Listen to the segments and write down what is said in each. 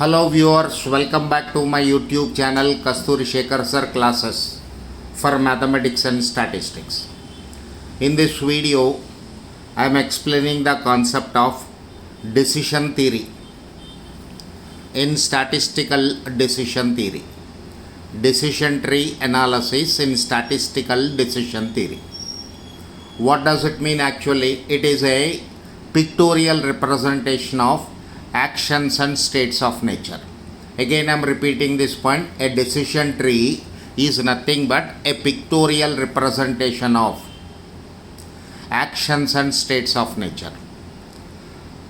Hello viewers, welcome back to my YouTube channel Kasturi Shekhar Sir Classes for Mathematics and Statistics. In this video, I am explaining the concept of decision theory in statistical decision theory. Decision tree analysis in statistical decision theory. What does it mean actually? It is a pictorial representation of actions and states of nature. Again I am repeating this point. A decision tree is nothing but a pictorial representation of actions and states of nature.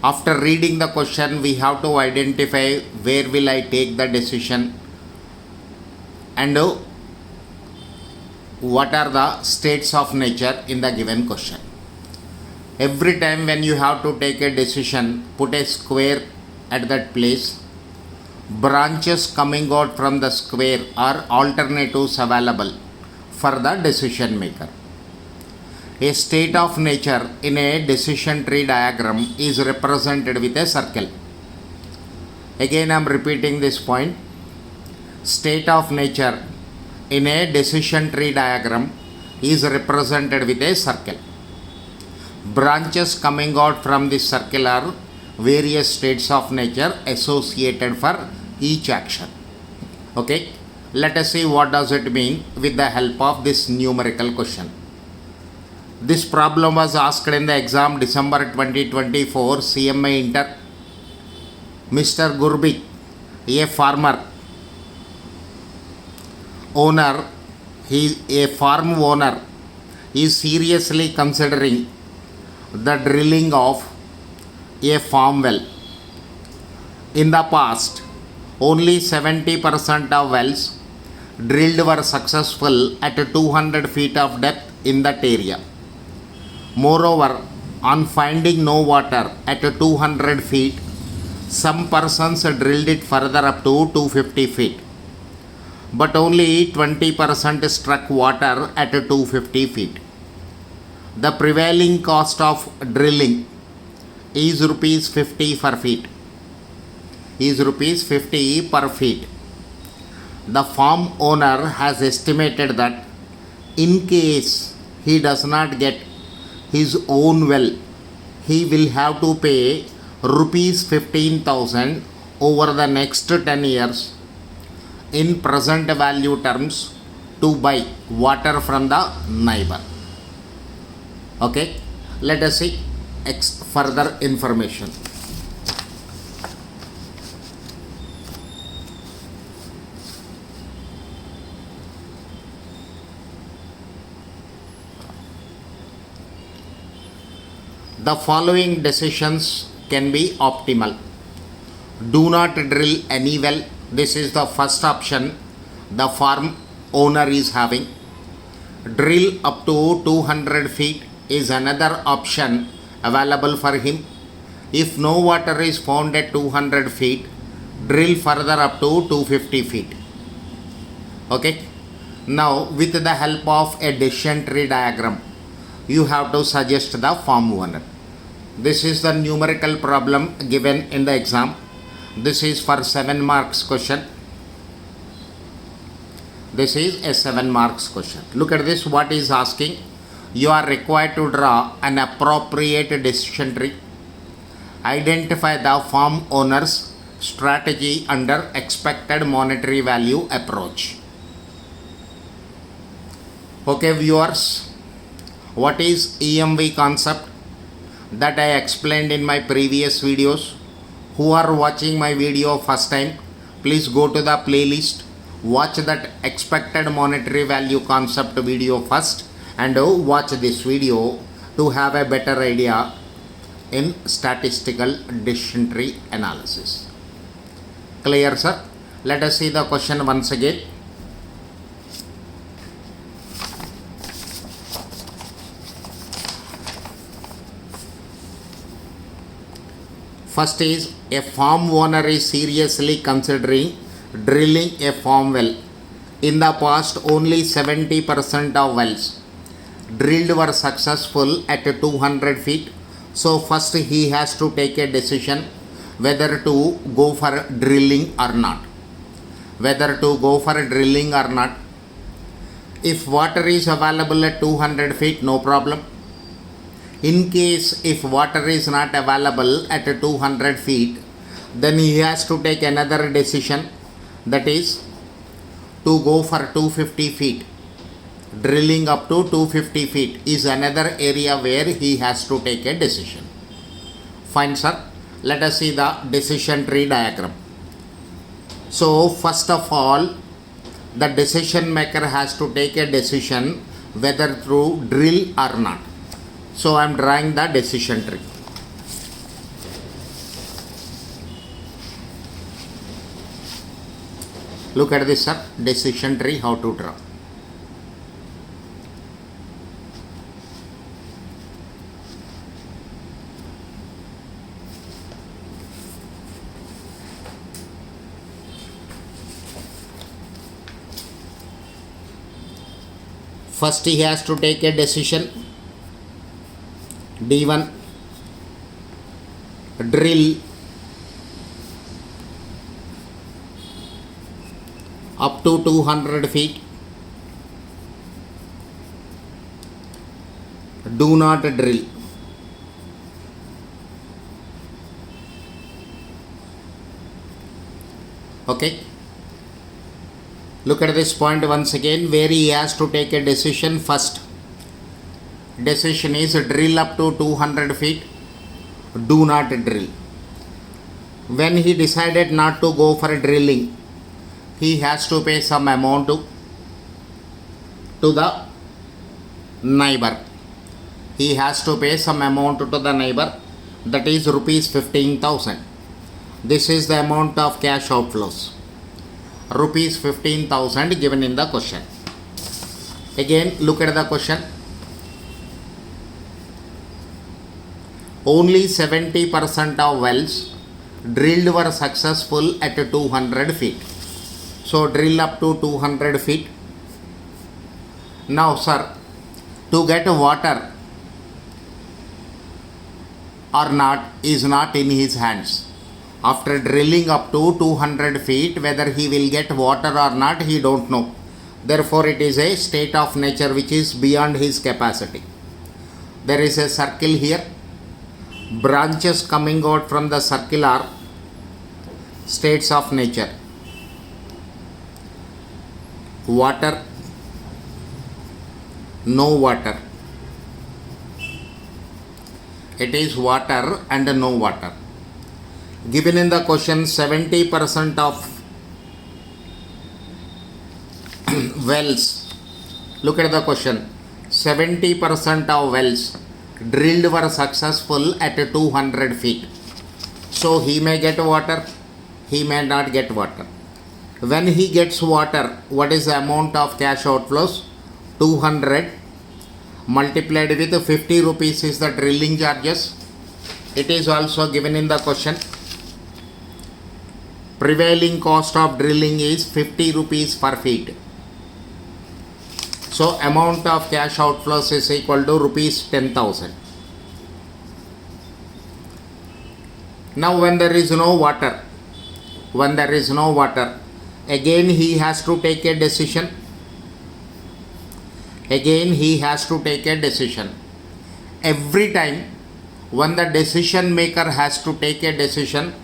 After reading the question, we have to identify where will I take the decision and what are the states of nature in the given question. Every time when you have to take a decision, put a square at that place. Branches coming out from the square are alternatives available for the decision maker. A state of nature in a decision tree diagram is represented with a circle. Again I am repeating this point. State of nature in a decision tree diagram is represented with a circle. Branches coming out from this circle are various states of nature associated for each action. Okay, let us see what does it mean with the help of this numerical question. This problem was asked in the exam December 2024 CMA Inter. Mr. Gurbik, a farmer owner, a farm owner is seriously considering the drilling of a farm well. In the past, only 70% of wells drilled were successful at 200 feet of depth in that area. Moreover, on finding no water at 200 feet, some persons drilled it further up to 250 feet. But only 20% struck water at 250 feet. The prevailing cost of drilling is rupees 50 per feet. Is rupees 50 per feet. The farm owner has estimated that in case he does not get his own well, he will have to pay rupees 15,000 over the next 10 years in present value terms to buy water from the neighbor. Okay, let us see further information. The following decisions can be optimal. Do not drill any well. This is the first option the farm owner is having. Drill up to 200 feet is another option available for him. If no water is found at 200 feet, drill further up to 250 feet. Okay. Now with the help of a decision tree diagram, you have to suggest the farm owner. This is the numerical problem given in the exam. This is for 7 marks question. This is a 7 marks question. Look at this, what is asking. You are required to draw an appropriate decision tree. Identify the farm owner's strategy under expected monetary value approach. Okay viewers, what is EMV concept that I explained in my previous videos? Who are watching my video first time, please go to the playlist, watch that expected monetary value concept video first and watch this video to have a better idea in statistical decision tree analysis. Clear, sir? Let us see the question once again. First is, a farm owner is seriously considering drilling a farm well. In the past, only 70% of wells drilled were successful at 200 feet. So first he has to take a decision whether to go for drilling or not. Whether to go for drilling or not. If water is available at 200 feet, no problem. In case if water is not available at 200 feet, then he has to take another decision, that is to go for 250 feet. Drilling up to 250 feet is another area where he has to take a decision. Fine, sir. Let us see the decision tree diagram. So first of all, the decision maker has to take a decision whether to drill or not. So I am drawing the decision tree. Look at this, sir. Decision tree, how to draw. First he has to take a decision. D1, drill up to 200 feet. Do not drill. Okay. Look at this point once again where he has to take a decision. First decision is drill up to 200 feet. Do not drill. When he decided not to go for drilling, he has to pay some amount to the neighbor. He has to pay some amount to the neighbor, that is rupees 15,000. This is the amount of cash outflows. Rupees 15,000 given in the question. Again, look at the question. Only 70% of wells drilled were successful at 200 feet. So drill up to 200 feet. Now, sir, to get water or not is not in his hands. After drilling up to 200 feet, whether he will get water or not, he don't know. Therefore, it is a state of nature which is beyond his capacity. There is a circle here. Branches coming out from the circle are states of nature. Water, no water. It is water and no water. Given in the question, 70% of wells, look at the question, 70% of wells drilled were successful at 200 feet. So he may get water, he may not get water. When he gets water, what is the amount of cash outflows? 200 multiplied with 50 rupees is the drilling charges. It is also given in the question. Prevailing cost of drilling is 50 rupees per feet. So amount of cash outflows is equal to rupees 10,000. Now when there is no water, again he has to take a decision. Every time when the decision maker has to take a decision,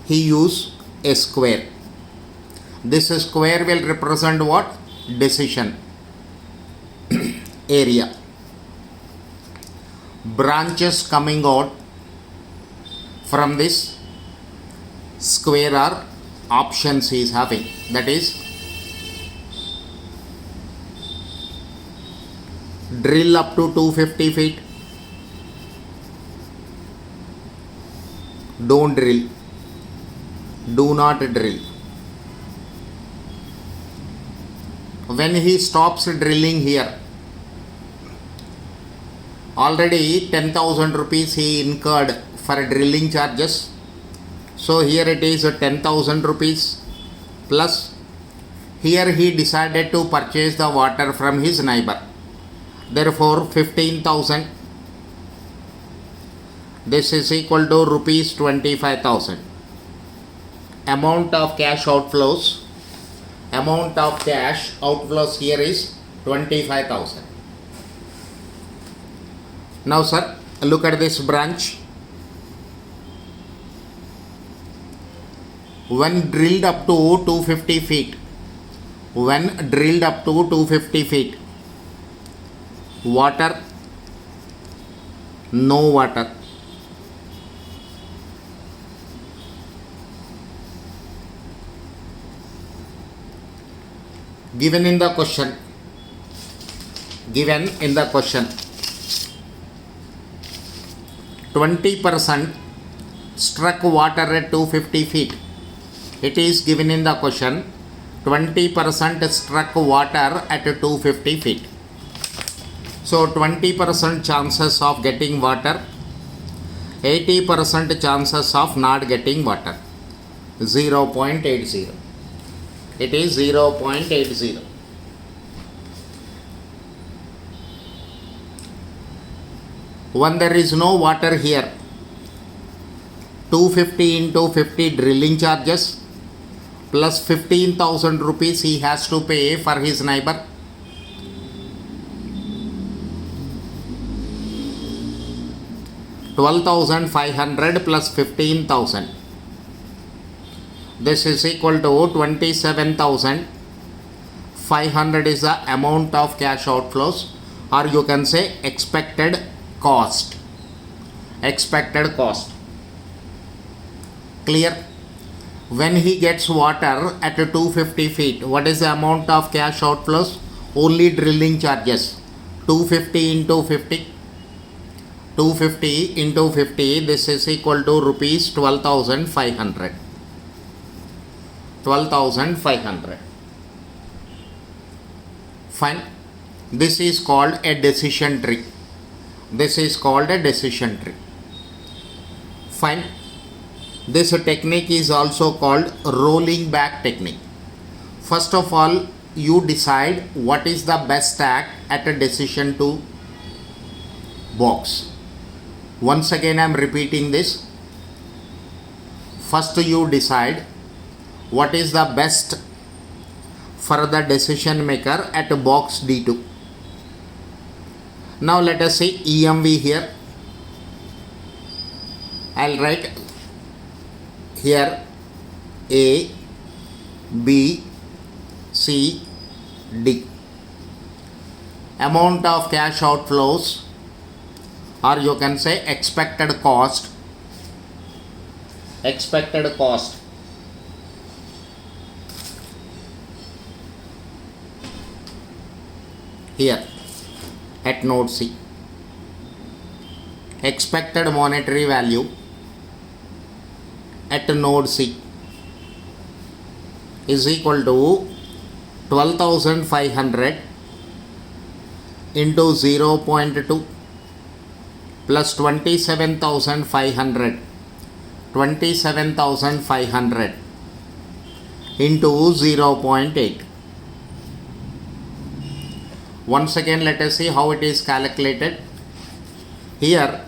he use a square. This square will represent what? Decision area. Branches coming out from this square are options he is having, that is drill up to 250 feet, don't drill, do not drill. When he stops drilling here, already 10,000 rupees he incurred for drilling charges. So here it is 10,000 rupees plus here he decided to purchase the water from his neighbor. Therefore 15,000. This is equal to rupees 25,000. amount of cash outflows here is 25,000. Now sir, look at this branch. When drilled up to 250 feet, water, no water. Given in the question, 20% struck water at 250 feet. It is given in the question, 20% struck water at 250 feet. So 20% chances of getting water, 80% chances of not getting water, 0.80. It is 0.80. When there is no water here, 250 into 50 drilling charges plus 15,000 rupees he has to pay for his neighbor. $12,500 plus 15,000. This is equal to 27,500 is the amount of cash outflows, or you can say expected cost. Clear? When he gets water at 250 feet, what is the amount of cash outflows? Only drilling charges. 250 into 50. 250 into 50, this is equal to rupees 12,500. 12,500. Fine. This is called a decision tree. Fine. This technique is also called rolling back technique. First of all, you decide what is the best stack at a decision to box. Once again I am repeating this. First you decide what is the best for the decision maker at box D2. Now let us say EMV here. I'll write here A, B, C, D. Amount of cash outflows, or you can say expected cost. Here at node C. Expected monetary value at node C is equal to 12,500 into 0.2 plus 27,500 into 0.8. Once again let us see how it is calculated. Here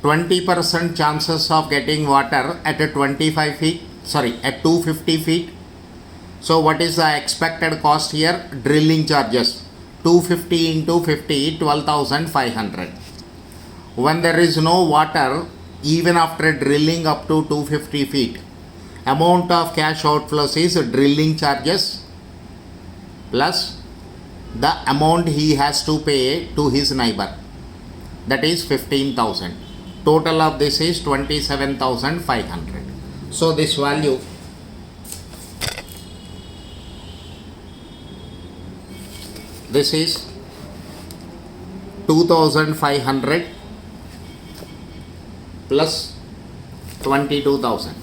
20% chances of getting water at 250 feet. So what is the expected cost here? Drilling charges. 250 into 50, 12,500. When there is no water, even after drilling up to 250 feet, amount of cash outflows is drilling charges plus the amount he has to pay to his neighbor, that is 15,000. Total of this is 27,500. So this value this is 2,500 plus 22,000.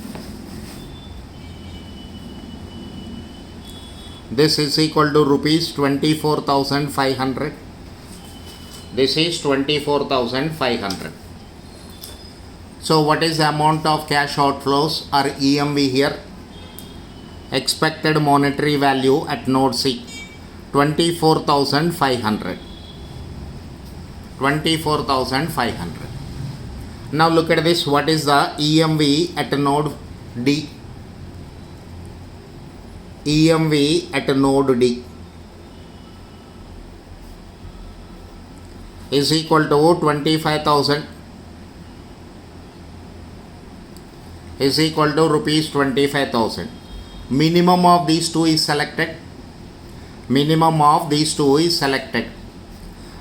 This is equal to rupees 24,500. This is 24,500. So what is the amount of cash outflows or EMV here? Expected monetary value at node C, 24,500. 24,500. Now look at this. What is the EMV at node D. EMV at node D is equal to 25,000 is equal to rupees 25,000. Minimum of these two is selected. Minimum of these two is selected.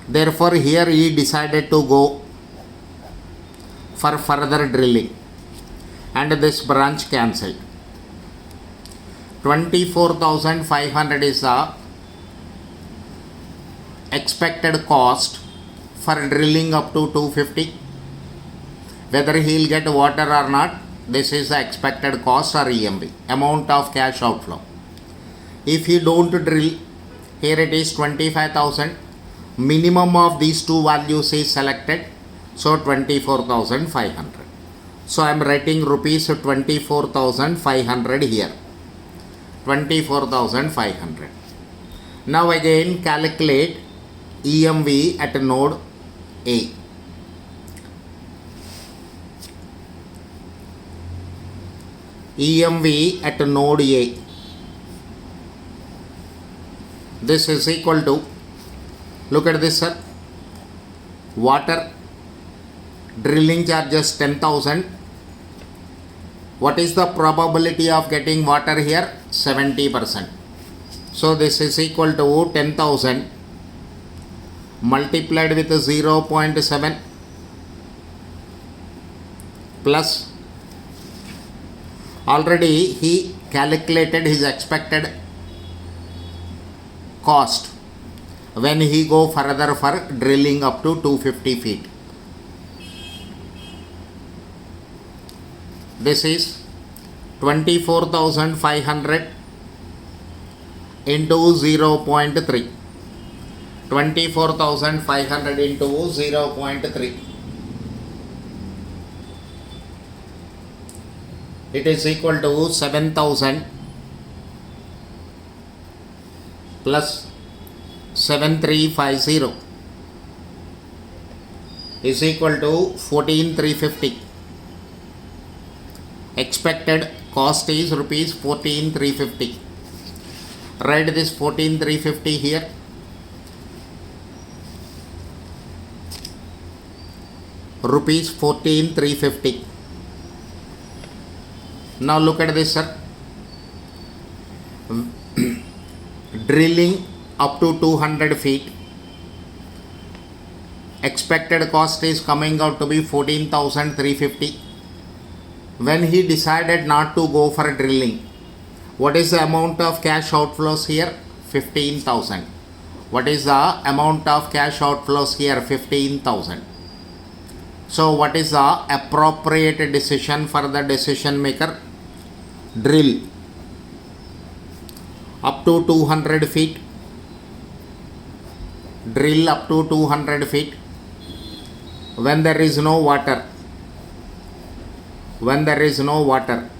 Therefore, here he decided to go for further drilling and this branch cancelled. 24,500 is the expected cost for drilling up to 250. Whether he will get water or not, this is the expected cost or EMB, amount of cash outflow. If you don't drill, here it is 25,000. Minimum of these two values is selected, so 24,500. So I am writing rupees 24,500 here. 24,500. Now again calculate EMV at node A. EMV at node A. This is equal to, look at this sir, water drilling charges 10,000. What is the probability of getting water here? 70%. So this is equal to 10,000 multiplied with 0.7 plus, already he calculated his expected cost when he go further for drilling up to 250 feet. This is 24,500 into 0.3. 24,500 into 0.3. It is equal to 7,000 plus 7350 is equal to 14,350. Expected cost is rupees 14,350. Write this 14,350 here. Rupees 14,350. Now look at this sir. Drilling up to 200 feet. Expected cost is coming out to be 14,350. When he decided not to go for drilling, what is the amount of cash outflows here? 15,000. What is the amount of cash outflows here? 15,000. So what is the appropriate decision for the decision maker? Drill up to 200 feet. Drill up to 200 feet when there is no water. When there is no water,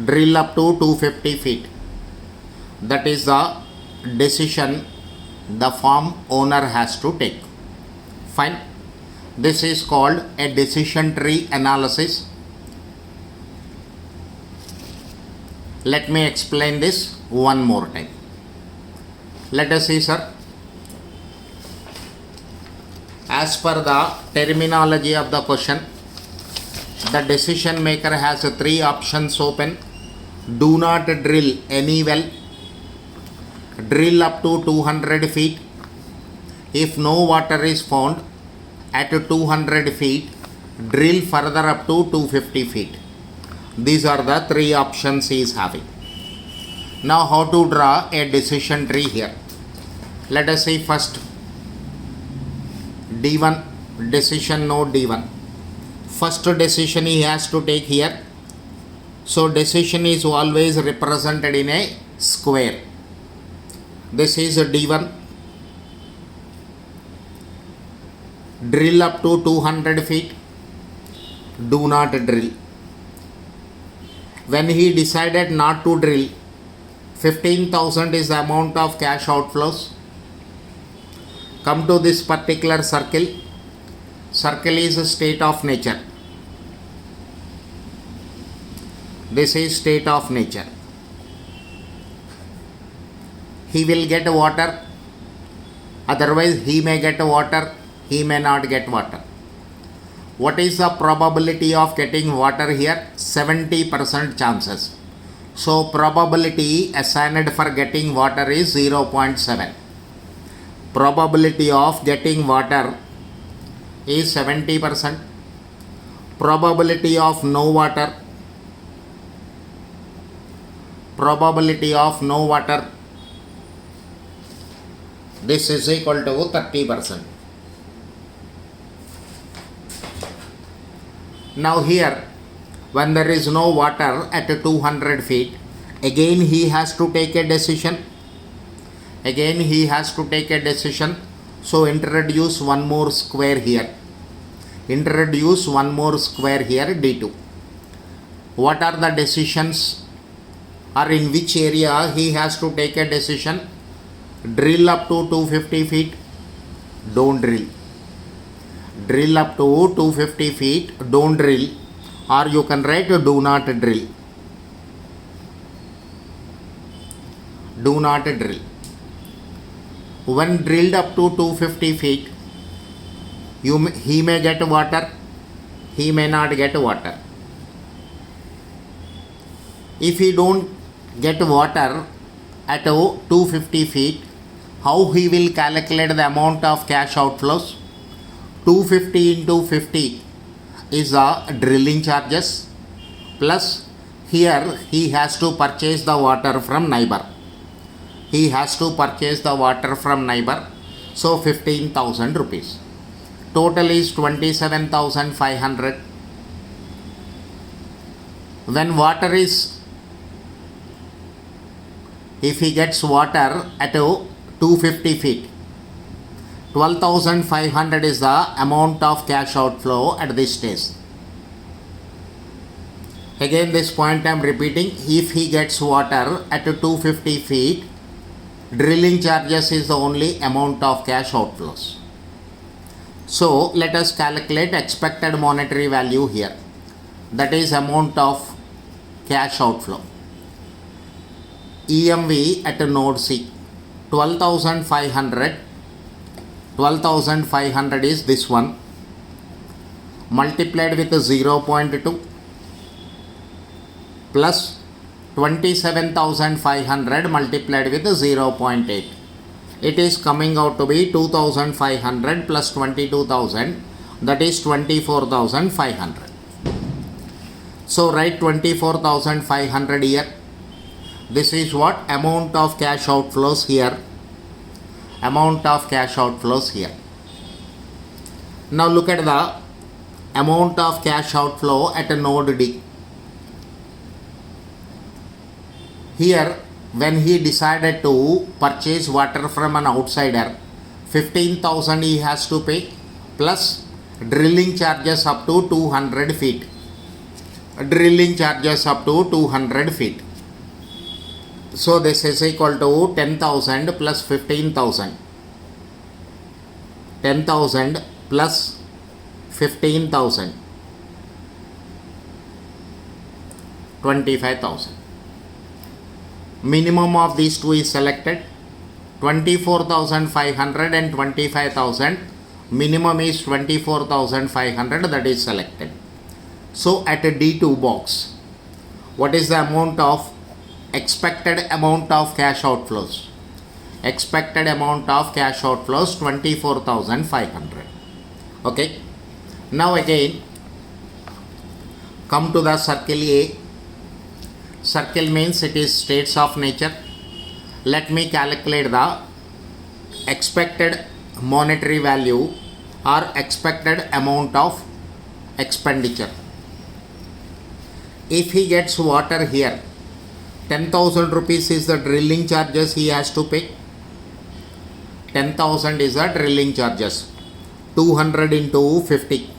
drill up to 250 feet. That is the decision the farm owner has to take. Fine. This is called a decision tree analysis. Let me explain this one more time. Let us see sir. As per the terminology of the question, the decision maker has three options open. Do not drill any well. Drill up to 200 feet. If no water is found at 200 feet, drill further up to 250 feet. These are the three options he is having. Now how to draw a decision tree here? Let us see first D1, decision node D1. First decision he has to take here. So decision is always represented in a square. This is D1. Drill up to 200 feet. Do not drill. When he decided not to drill, 15,000 is the amount of cash outflows. Come to this particular circle. Circle is a state of nature. This is state of nature. He will get water, otherwise he may get water, he may not get water. What is the probability of getting water here? 70% chances. So probability assigned for getting water is 0.7. Probability of getting water is 70%. Probability of no water. Probability of no water. This is equal to 30%. Now here, when there is no water at 200 feet, again he has to take a decision. Again he has to take a decision. So introduce one more square here. Introduce one more square here, D2. What are the decisions? Or in which area he has to take a decision? Drill up to 250 feet, don't drill. Drill up to 250 feet, don't drill. Or you can write do not drill. Do not drill. When drilled up to 250 feet, he may get water, he may not get water. If he don't get water at 250 feet, how he will calculate the amount of cash outflows? 250 into 50 is the drilling charges, plus here he has to purchase the water from neighbor. He has to purchase the water from neighbor, so 15,000 rupees. Total is 27,500. When water is, if he gets water at 250 feet, 12,500 is the amount of cash outflow at this stage. Again this point I am repeating, if he gets water at 250 feet, drilling charges is the only amount of cash outflows. So let us calculate expected monetary value here. That is amount of cash outflow. EMV at node C, 12,500. 12,500 is this one, multiplied with 0.2 plus 27,500 multiplied with 0.8. It is coming out to be 2,500 plus 22,000, that is 24,500. So write 24,500 here. This is what amount of cash outflows here. Amount of cash outflows here. Now look at the amount of cash outflow at a node D. Here, when he decided to purchase water from an outsider, 15,000 he has to pay, plus drilling charges up to 200 feet. Drilling charges up to 200 feet. So this is equal to 10,000 plus 15,000. 10,000 plus 15,000. 25,000. Minimum of these two is selected. 24,500 and 25,000. Minimum is 24,500, that is selected. So at a D2 box, what is the amount of expected amount of cash outflows? Expected amount of cash outflows 24,500. Okay. Now again come to the circle A. Circle means it is states of nature. Let me calculate the expected monetary value or expected amount of expenditure. If he gets water here, 10,000 rupees is the drilling charges he has to pay. 10,000 is the drilling charges. 200 into 50.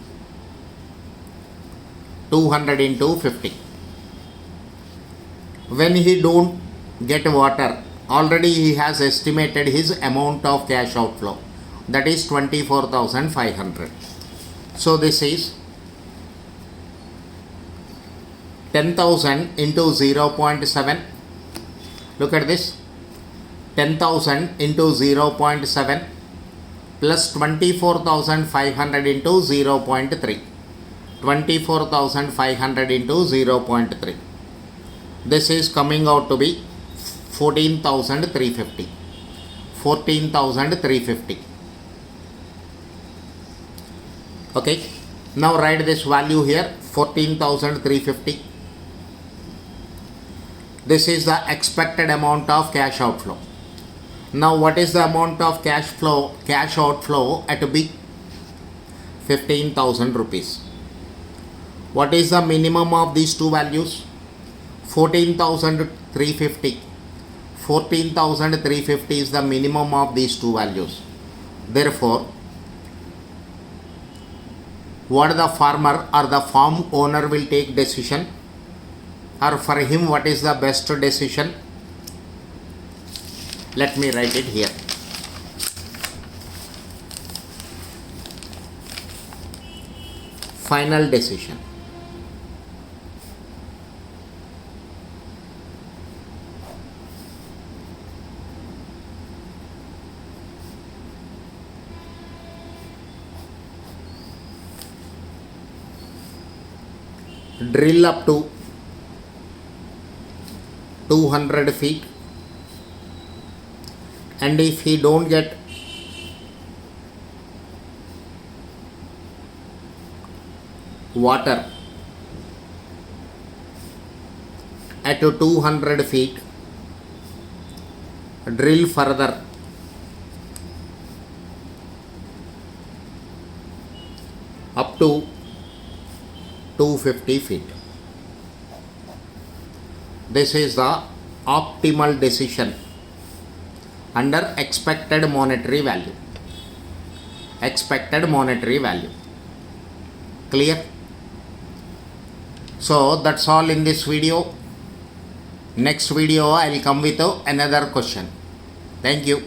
200 into 50. When he don't get water, already he has estimated his amount of cash outflow. That is 24,500. So this is 10,000 into 0.7. Look at this. 10,000 into 0.7 plus 24,500 into 0.3. 24,500 into 0.3. This is coming out to be 14,350. 14,350. Okay. Now write this value here, 14,350. This is the expected amount of cash outflow. Now what is the amount of cash outflow at B? 15,000 rupees. What is the minimum of these two values? 14,350. 14,350 is the minimum of these two values. Therefore, what the farmer or the farm owner will take decision, or for him what is the best decision? Let me write it here. Final decision. Drill up to 200 feet, and if he don't get water at 200 feet, drill further up to 250 feet. This is the optimal decision under expected monetary value. Expected monetary value. Clear? So that's all in this video. Next video I will come with another question. Thank you.